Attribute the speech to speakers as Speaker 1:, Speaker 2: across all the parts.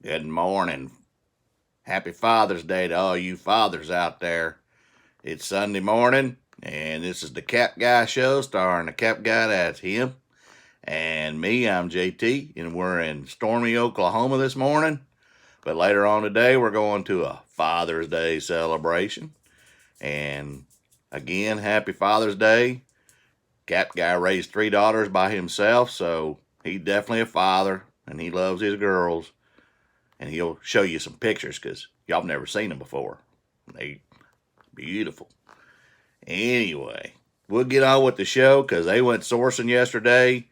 Speaker 1: Good morning. Happy Father's Day to all you fathers out there. It's Sunday morning, and this is the Cap Guy show starring the Cap Guy, that's him. And me, I'm JT, and we're in stormy Oklahoma this morning. But later on today, we're going to a Father's Day celebration. And again, happy Father's Day. Cap Guy raised 3 daughters by himself, so he's definitely a father, and he loves his girls. And he'll show you some pictures because y'all have never seen them before. They beautiful. Anyway, we'll get on with the show because they went sourcing yesterday,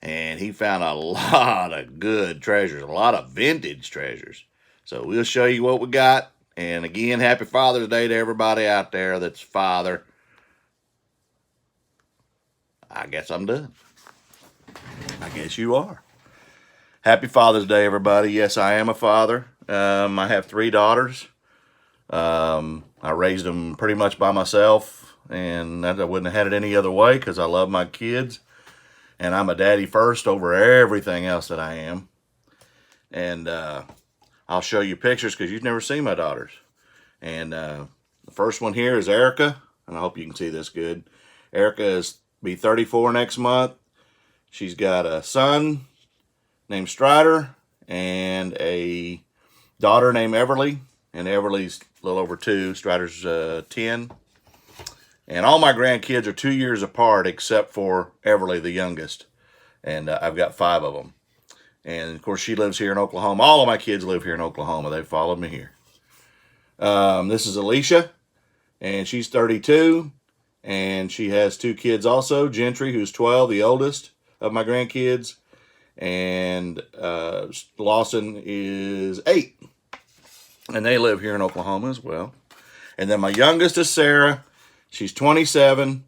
Speaker 1: and he found a lot of good treasures, a lot of vintage treasures. So we'll show you what we got. And again, happy Father's Day to everybody out there that's father. I guess I'm done. I guess you are. Happy Father's Day, everybody. Yes, I am a father. I have 3 daughters. I raised them pretty much by myself, and I wouldn't have had it any other way because I love my kids. And I'm a daddy first over everything else that I am. And I'll show you pictures because you've never seen my daughters. And the first one here is Erica, and I hope you can see this good. Erica is be 34 next month. She's got a son named Strider and a daughter named Everly, and Everly's a little over 2. Strider's 10. And all my grandkids are 2 years apart except for Everly, the youngest. And I've got 5 of them. And of course she lives here in Oklahoma. All of my kids live here in Oklahoma. They followed me here. This is Alicia, and she's 32, and she has 2 kids also. Gentry, who's 12, the oldest of my grandkids. And Lawson is 8, and they live here in Oklahoma as well. And then my youngest is Sarah. She's 27,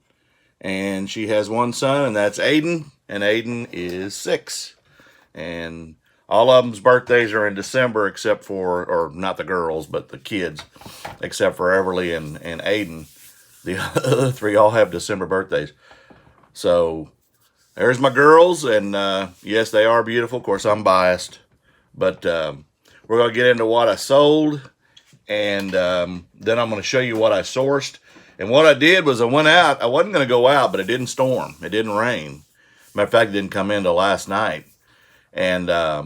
Speaker 1: and she has 1 son, and that's Aiden, and Aiden is 6. And all of them's birthdays are in December except for, or not the girls, but the kids, except for Everly and Aiden. The other 3 all have December birthdays. So there's my girls, and yes, they are beautiful. Of course, I'm biased, but we're going to get into what I sold, and then I'm going to show you what I sourced. And what I did was I went out. I wasn't going to go out, but it didn't storm. It didn't rain. Matter of fact, it didn't come in till last night. And I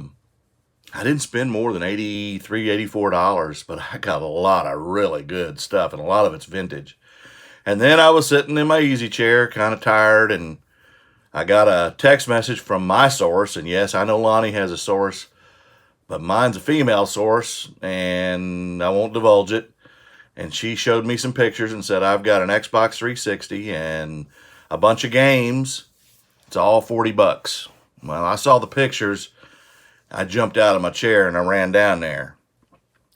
Speaker 1: didn't spend more than $83, $84, but I got a lot of really good stuff, and a lot of it's vintage. And then I was sitting in my easy chair, kind of tired, and I got a text message from my source, and yes, I know Lonnie has a source, but mine's a female source, and I won't divulge it. And she showed me some pictures and said, I've got an Xbox 360 and a bunch of games. It's all $40. Well, I saw the pictures. I jumped out of my chair and I ran down there.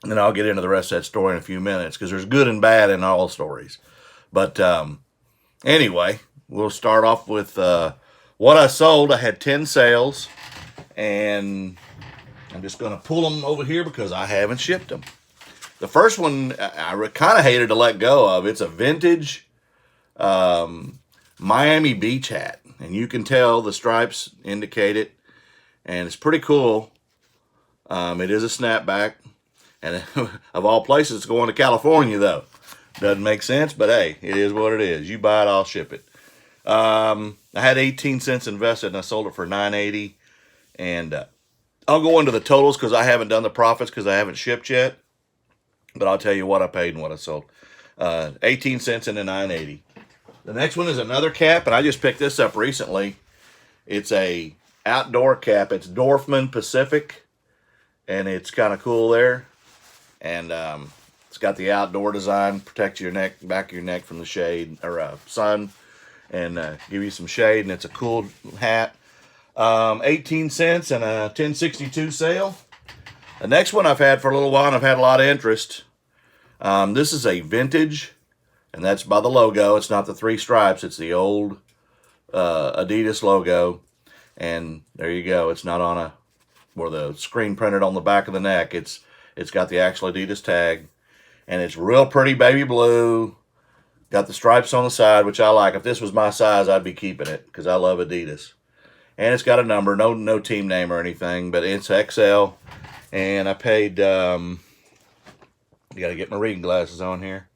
Speaker 1: And then I'll get into the rest of that story in a few minutes because there's good and bad in all stories. But anyway, we'll start off with what I sold. I had 10 sales, and I'm just going to pull them over here because I haven't shipped them. The first one I kind of hated to let go of. It's a vintage Miami Beach hat, and you can tell the stripes indicate it, and it's pretty cool. It is a snapback, and of all places, it's going to California, though. Doesn't make sense, but hey, it is what it is. You buy it, I'll ship it. I had 18 cents invested, and I sold it for $9.80. And I'll go into the totals because I haven't done the profits because I haven't shipped yet. But I'll tell you what I paid and what I sold. 18 cents and a $9.80. The next one is another cap, and I just picked this up recently. It's a outdoor cap. It's Dorfman Pacific, and it's kind of cool there. And it's got the outdoor design, protect your neck, back of your neck from the shade or sun, and give you some shade. And it's a cool hat. 18 cents and a 1062 sale. The next one I've had for a little while, and I've had a lot of interest. This is a vintage, and that's by the logo. It's not the 3 stripes. It's the old Adidas logo. And there you go. It's not on where the screen printed on the back of the neck. It's got the actual Adidas tag. And it's real pretty baby blue. Got the stripes on the side, which I like. If this was my size, I'd be keeping it because I love Adidas. And it's got a number, no team name or anything, but it's XL. And I paid, you got to get my reading glasses on here.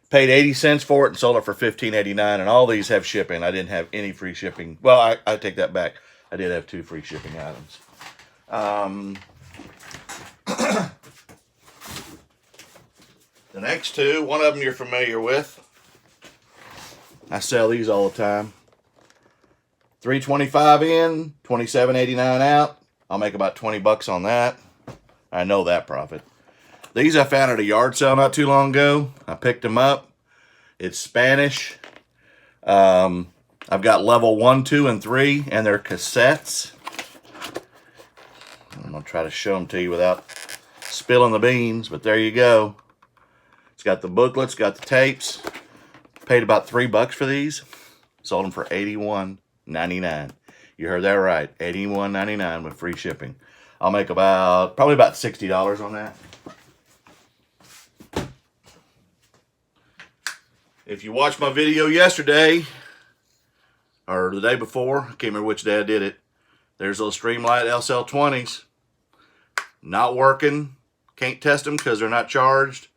Speaker 1: Paid 80 cents for it and sold it for $15.89. And all these have shipping. I didn't have any free shipping. Well, I take that back. I did have 2 free shipping items. The next 2, one of them you're familiar with. I sell these all the time. $3.25 in, $27.89 out. I'll make about 20 bucks on that. I know that profit. These I found at a yard sale not too long ago. I picked them up. It's Spanish. I've got level 1, 2, and 3, and they're cassettes. I'm going to try to show them to you without spilling the beans, but there you go. It's got the booklets, got the tapes. Paid about $3 for these. Sold them for $81.99. You heard that right, $81.99 with free shipping. I'll make probably about $60 on that. If you watched my video yesterday, or the day before, I can't remember which day I did it, there's those Streamlight SL20s. Not working. Can't test them because they're not charged.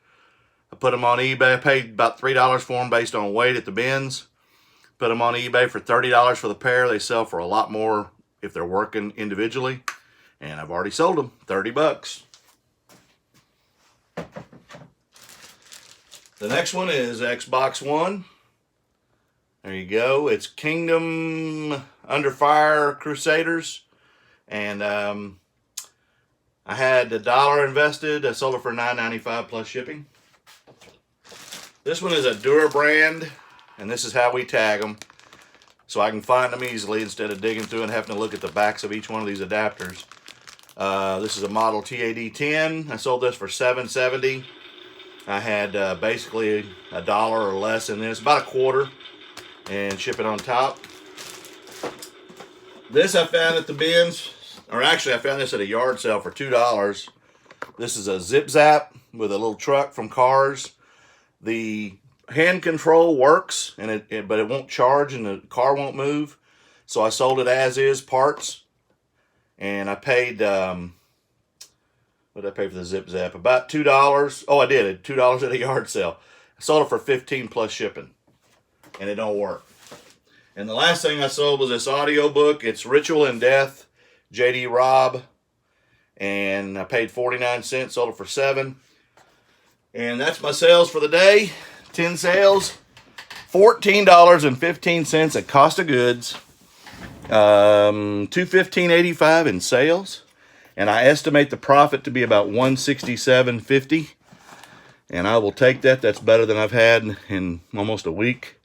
Speaker 1: I put them on eBay. I paid about $3 for them based on weight at the bins. Put them on eBay for $30 for the pair. They sell for a lot more if they're working individually. And I've already sold them. 30 bucks. The next one is Xbox One. There you go. It's Kingdom Under Fire Crusaders. And I had $1 invested. I sold it for $9.95 plus shipping. This one is a Dura brand. And this is how we tag them. So I can find them easily instead of digging through and having to look at the backs of each one of these adapters. This is a model TAD10. I sold this for $7.70. I had basically $1 or less in this, about a quarter, and ship it on top. This I found at the bins, or actually I found this at a yard sale for $2. This is a Zip Zap with a little truck from Cars. The hand control works, and but it won't charge and the car won't move. So I sold it as is, parts, and I paid what did I pay for the Zip Zap? About $2. Oh, I did it. $2 at a yard sale. I sold it for $15 plus shipping, and it don't work. And the last thing I sold was this audio book. It's Ritual in Death, J.D. Robb, and I paid 49 cents. Sold it for $7. And that's my sales for the day. 10 sales, $14.15 at cost of goods, $215.85 in sales. And I estimate the profit to be about $167.50. And I will take that. That's better than I've had in almost a week.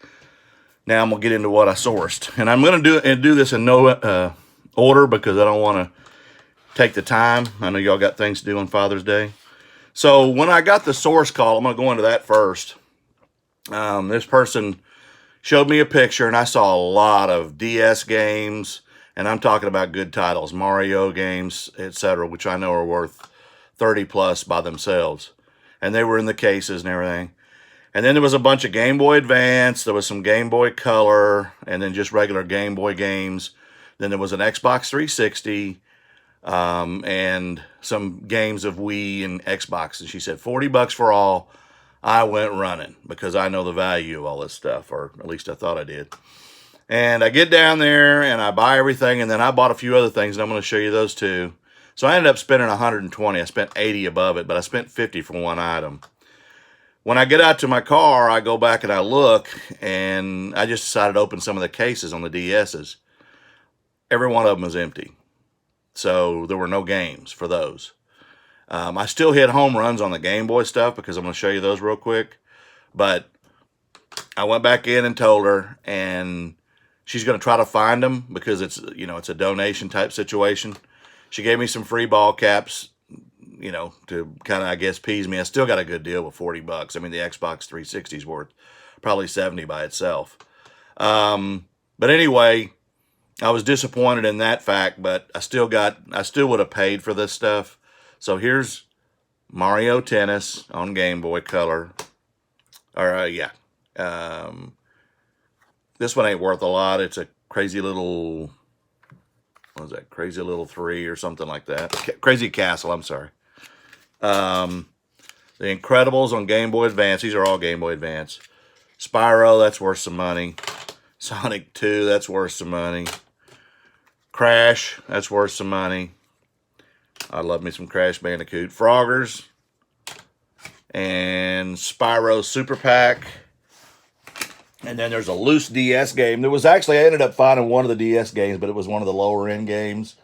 Speaker 1: Now I'm going to get into what I sourced. And I'm going to do this in no order because I don't want to take the time. I know y'all got things to do on Father's Day. So when I got the source call, I'm going to go into that first. This person showed me a picture, and I saw a lot of DS games. And I'm talking about good titles, Mario games, etc., which I know are worth 30 plus by themselves. And they were in the cases and everything. And then there was a bunch of Game Boy Advance. There was some Game Boy Color, and then just regular Game Boy games. Then there was an Xbox 360, and some games of Wii and Xbox. And she said, 40 bucks for all. I went running because I know the value of all this stuff, or at least I thought I did. And I get down there and I buy everything, and then I bought a few other things, and I'm going to show you those too. So I ended up spending 120. I spent 80 above it, but I spent 50 for one item. When I get out to my car, I go back and I look, and I just decided to open some of the cases on the DSs. Every one of them was empty. So there were no games for those. I still hit home runs on the Game Boy stuff because I'm going to show you those real quick. But I went back in and told her, and she's going to try to find them because it's, it's a donation type situation. She gave me some free ball caps, to kind of, I guess, appease me. I still got a good deal with 40 bucks. I mean, the Xbox 360 is worth probably 70 by itself. But anyway, I was disappointed in that fact, but I still would have paid for this stuff. So here's Mario Tennis on Game Boy Color. Yeah. This one ain't worth a lot. It's a crazy little what was that? Crazy Little 3 or something like that. Crazy Castle, I'm sorry. The Incredibles on Game Boy Advance. These are all Game Boy Advance. Spyro, that's worth some money. Sonic 2, that's worth some money. Crash, that's worth some money. I love me some Crash Bandicoot. Froggers. And Spyro Super Pack. And then there's a loose DS game. There was actually, I ended up finding one of the DS games, but it was one of the lower end games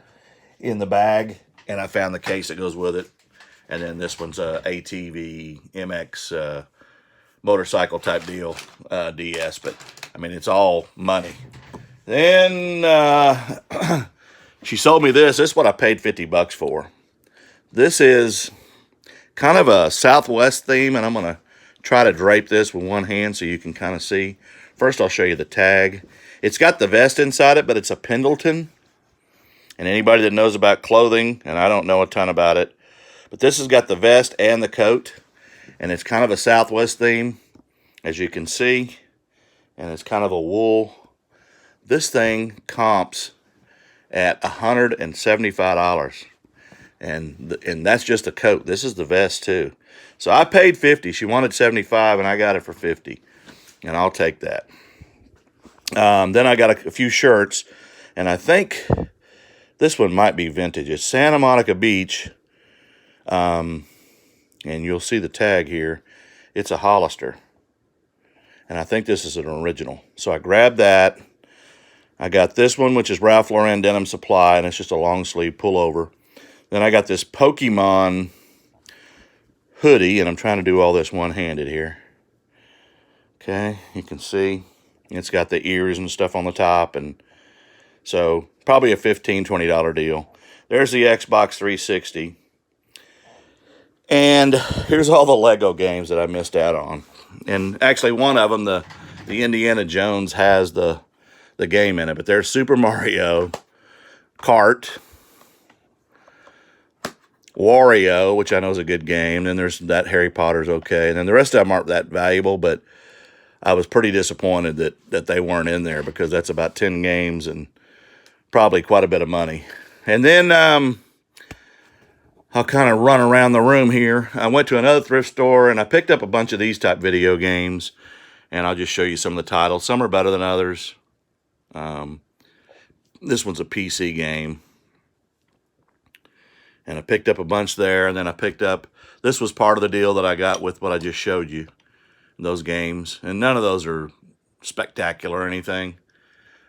Speaker 1: in the bag. And I found the case that goes with it. And then this one's a ATV MX motorcycle type deal, DS. But, I mean, it's all money. Then she sold me this. This is what I paid $50 for. This is kind of a Southwest theme, and I'm going to try to drape this with one hand so you can kind of see. First, I'll show you the tag. It's got the vest inside it, but it's a Pendleton. And anybody that knows about clothing, and I don't know a ton about it, but this has got the vest and the coat, and it's kind of a Southwest theme, as you can see, and it's kind of a wool. This thing comps at $175, and that's just the coat. This is the vest too. So I paid $50. She wanted $75, and I got it for $50, and I'll take that. Then I got a few shirts, and I think this one might be vintage. It's Santa Monica Beach, and you'll see the tag here. It's a Hollister, and I think this is an original. So I grabbed that. I got this one, which is Ralph Lauren Denim Supply, and it's just a long sleeve pullover. Then I got this Pokemon hoodie, and I'm trying to do all this one-handed here. Okay, you can see it's got the ears and stuff on the top, and so probably a $15, $20 deal. There's the Xbox 360. And here's all the Lego games that I missed out on. And actually one of them, the Indiana Jones, has the game in it. But there's Super Mario Kart, Wario, which I know is a good game. Then there's that Harry Potter's okay. And then the rest of them aren't that valuable, but I was pretty disappointed that they weren't in there, because that's about 10 games and probably quite a bit of money. And then I'll kind of run around the room here. I went to another thrift store, and I picked up a bunch of these type video games, and I'll just show you some of the titles. Some are better than others. This one's a PC game. And I picked up a bunch there, and then I picked up, this was part of the deal that I got with what I just showed you, those games. And none of those are spectacular or anything.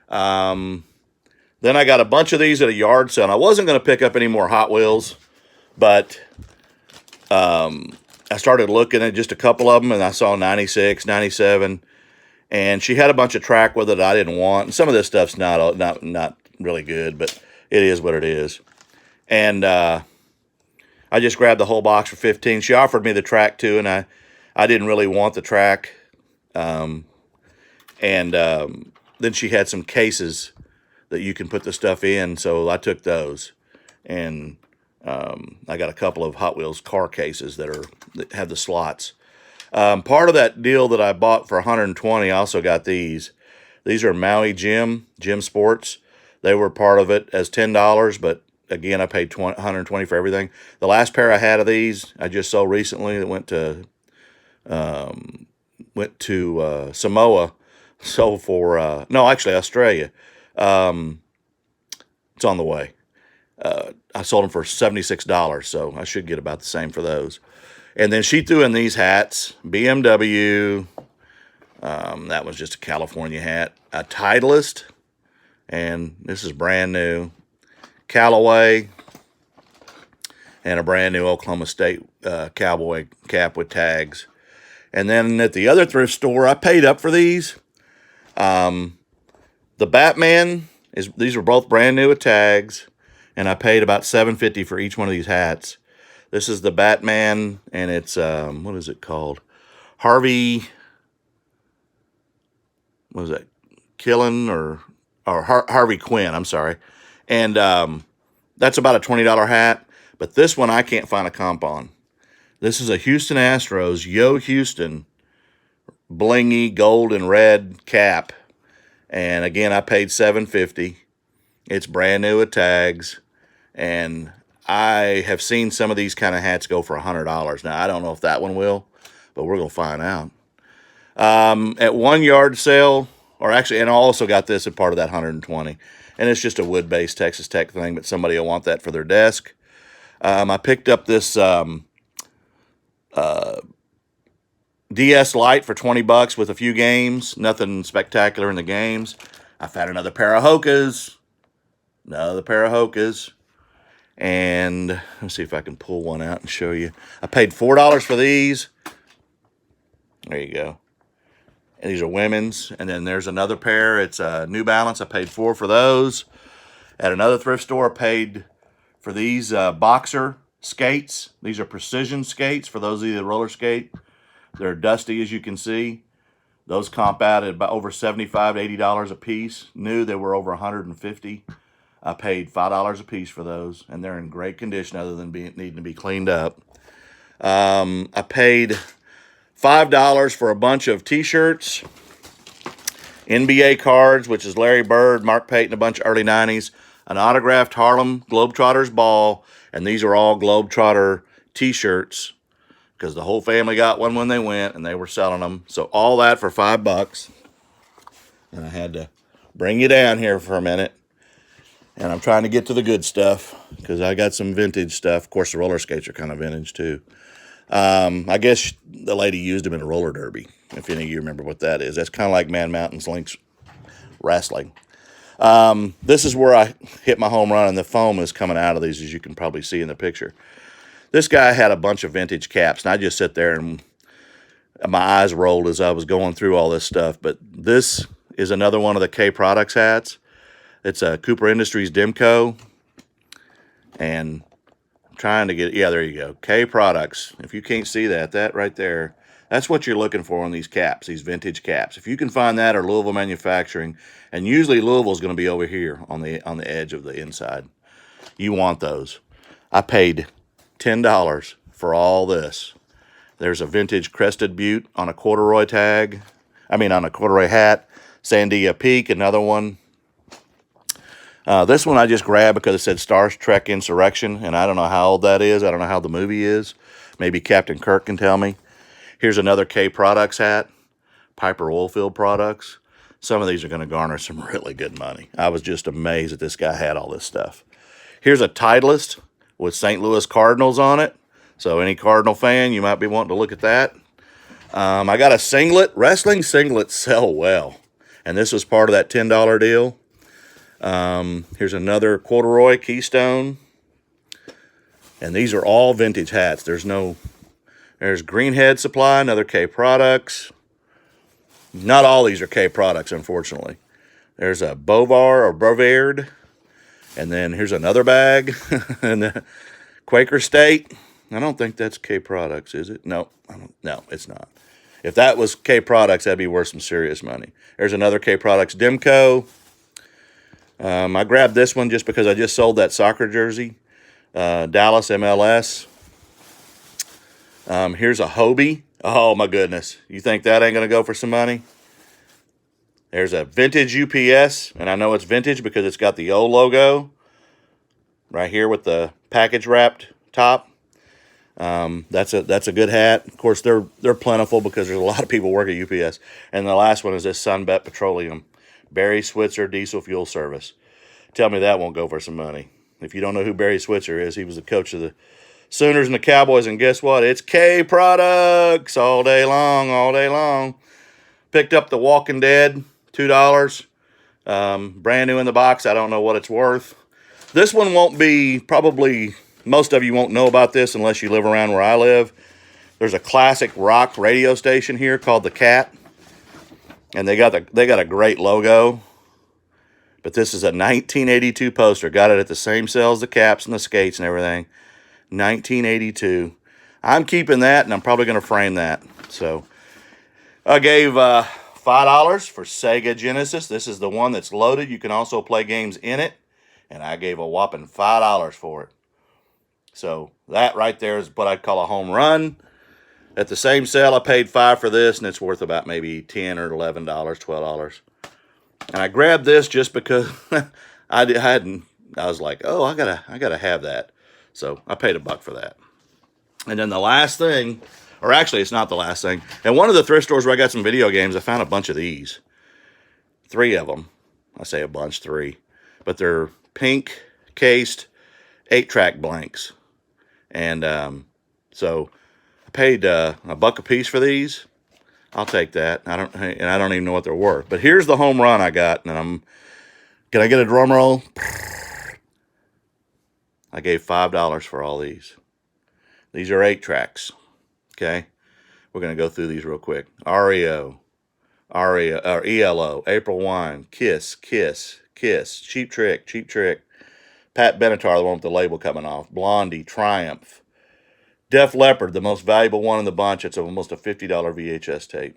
Speaker 1: Then I got a bunch of these at a yard sale. I wasn't going to pick up any more Hot Wheels, but I started looking at just a couple of them, and I saw 96, 97, and she had a bunch of track with it I didn't want. And some of this stuff's not really good, but it is what it is. And I just grabbed the whole box for $15. She offered me the track too, and I didn't really want the track. Then she had some cases that you can put the stuff in, so I took those. And I got a couple of Hot Wheels car cases that have the slots. Part of that deal that I bought for $120, I also got these. These are Maui Gym Sports. They were part of it as $10, but again, I paid $120 for everything. The last pair I had of these, I just sold recently. It went to Samoa, sold for no, actually Australia. It's on the way. I sold them for $76, so I should get about the same for those. And then she threw in these hats, BMW. That was just a California hat. A Titleist, and this is brand new. Callaway, and a brand new Oklahoma State cowboy cap with tags. And then at the other thrift store, I paid up for these. The Batman, these were both brand new with tags, and I paid about $7.50 for each one of these hats. This is the Batman, and it's, what is it called? Harvey, what is that? Killen or Harvey Quinn, I'm sorry. And that's about a $20 hat. But this one I can't find a comp on. This is a Houston Astros, Yo Houston, blingy gold and red cap. And again, I paid $7.50. It's brand new with tags. And I have seen some of these kind of hats go for $100. Now, I don't know if that one will, but we're going to find out. At one yard sale, or actually, and I also got this at part of that 120. And it's just a wood-based Texas Tech thing, but somebody will want that for their desk. I picked up this DS Lite for $20 with a few games. Nothing spectacular in the games. I found another pair of Hokas. And let's see if I can pull one out and show you. I paid $4 for these. There you go. And these are women's. And then there's another pair. It's a New Balance. I paid $4 for those. At another thrift store, I paid for these boxer skates. These are precision skates for those of you that roller skate. They're dusty, as you can see. Those comp out at about over $75 to $80 a piece. New, they were over $150. I paid $5 a piece for those, and they're in great condition other than needing to be cleaned up. I paid $5 for a bunch of T-shirts, NBA cards, which is Larry Bird, Mark Payton, a bunch of early 90s, an autographed Harlem Globetrotters ball, and these are all Globetrotter T-shirts because the whole family got one when they went, and they were selling them. So all that for $5. And I had to bring you down here for a minute. And I'm trying to get to the good stuff because I got some vintage stuff. Of course, the roller skates are kind of vintage, too. I guess the lady used them in a roller derby, if any of you remember what that is. That's kind of like Man Mountain's Links wrestling. This is where I hit my home run, and the foam is coming out of these, as you can probably see in the picture. This guy had a bunch of vintage caps, and I just sit there and my eyes rolled as I was going through all this stuff. But this is another one of the K Products hats. It's a Cooper Industries Demco. And I'm trying to get, yeah, there you go. K Products. If you can't see that, that right there, that's what you're looking for on these caps, these vintage caps. If you can find that, or Louisville Manufacturing, and usually Louisville's going to be over here on the edge of the inside. You want those. I paid $10 for all this. There's a vintage Crested Butte on a corduroy tag. On a corduroy hat. Sandia Peak, another one. This one I just grabbed because it said Star Trek Insurrection, and I don't know how old that is. I don't know how the movie is. Maybe Captain Kirk can tell me. Here's another K Products hat. Piper Oilfield Products. Some of these are going to garner some really good money. I was just amazed that this guy had all this stuff. Here's a Titleist with St. Louis Cardinals on it. So any Cardinal fan, you might be wanting to look at that. I got a singlet. Wrestling singlets sell well. And this was part of that $10 deal. Here's another corduroy Keystone. And these are all vintage hats. There's Greenhead Supply, another K Products. Not all these are K Products, unfortunately. There's a Bovard. And then here's another bag. And the Quaker State. I don't think that's K Products, is it? No, no, it's not. If that was K Products, that'd be worth some serious money. There's another K Products Demco. I grabbed this one just because I just sold that soccer jersey. Dallas MLS. Here's a Hobie. Oh, my goodness. You think that ain't going to go for some money? There's a vintage UPS, and I know it's vintage because it's got the old logo right here with the package wrapped top. That's a good hat. Of course, they're plentiful because there's a lot of people work at UPS. And the last one is this Sunbet Petroleum Barry Switzer Diesel Fuel Service. Tell me that won't go for some money. If you don't know who Barry Switzer is, he was the coach of the Sooners and the Cowboys, and guess what? It's K Products all day long, all day long. Picked up The Walking Dead, $2. Brand new in the box. I don't know what it's worth. This one won't be, probably most of you won't know about this unless you live around where I live. There's a classic rock radio station here called The Cat. And they got a great logo. But this is a 1982 poster. Got it at the same sale as the caps and the skates and everything. 1982. I'm keeping that, and I'm probably going to frame that. So I gave $5 for Sega Genesis. This is the one that's loaded. You can also play games in it. And I gave a whopping $5 for it. So that right there is what I'd call a home run. At the same sale, I paid $5 for this, and it's worth about maybe $10 or $11, $12. And I grabbed this just because I hadn't. I was like, oh, I gotta have that. So I paid $1 for that. And then the last thing, or actually, it's not the last thing. And one of the thrift stores where I got some video games, I found a bunch of these. 3 of them. I say a bunch, 3, but they're pink cased 8-track blanks. And so I paid $1 a piece for these. I'll take that. I don't even know what they're worth. But here's the home run I got, and can I get a drum roll? I gave $5 for all these. These are 8-tracks. Okay, we're gonna go through these real quick. REO, or ELO, April Wine, Kiss, Kiss, Kiss, Cheap Trick, Cheap Trick, Pat Benatar, the one with the label coming off, Blondie, Triumph, Def Leppard, the most valuable one in the bunch. It's almost a $50 VHS tape.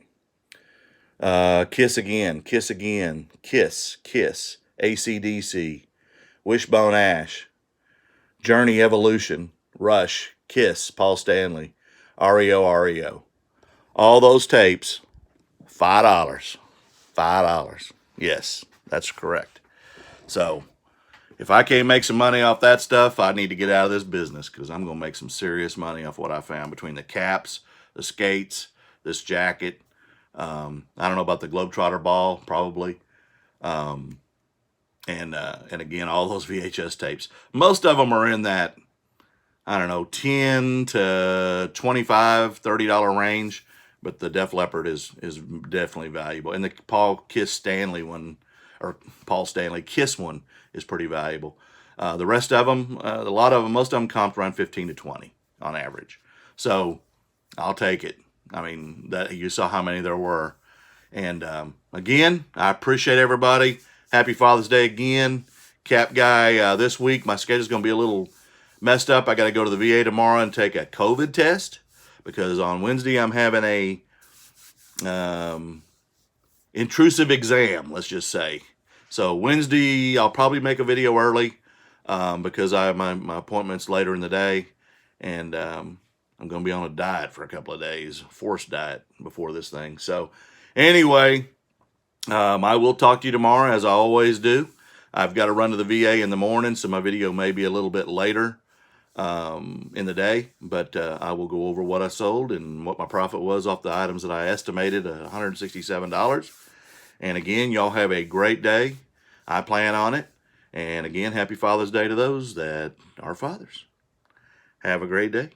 Speaker 1: Kiss Again, Kiss Again, Kiss, Kiss, AC/DC, Wishbone Ash, Journey Evolution, Rush, Kiss, Paul Stanley, REO. All those tapes, $5. $5. Yes, that's correct. So if I can't make some money off that stuff, I need to get out of this business, because I'm going to make some serious money off what I found between the caps, the skates, this jacket. I don't know about the Globetrotter ball, probably. And again, all those VHS tapes. Most of them are in that, I don't know, $10 to $25, $30 range. But the Def Leppard is definitely valuable. And the Paul Stanley Kiss one is pretty valuable. The rest of them, most of them comped around 15 to 20 on average. So I'll take it. I mean, that you saw how many there were. And again, I appreciate everybody. Happy Father's Day again. Cap Guy, this week my schedule's going to be a little messed up. I got to go to the VA tomorrow and take a COVID test, because on Wednesday I'm having a intrusive exam, let's just say. So Wednesday I'll probably make a video early, because I have my appointments later in the day, and I'm going to be on a diet for a couple of days, forced diet before this thing. So anyway, I will talk to you tomorrow, as I always do. I've got to run to the VA in the morning, so my video may be a little bit later in the day, but I will go over what I sold and what my profit was off the items that I estimated, $167. And again, y'all have a great day. I plan on it. And again, happy Father's Day to those that are fathers. Have a great day.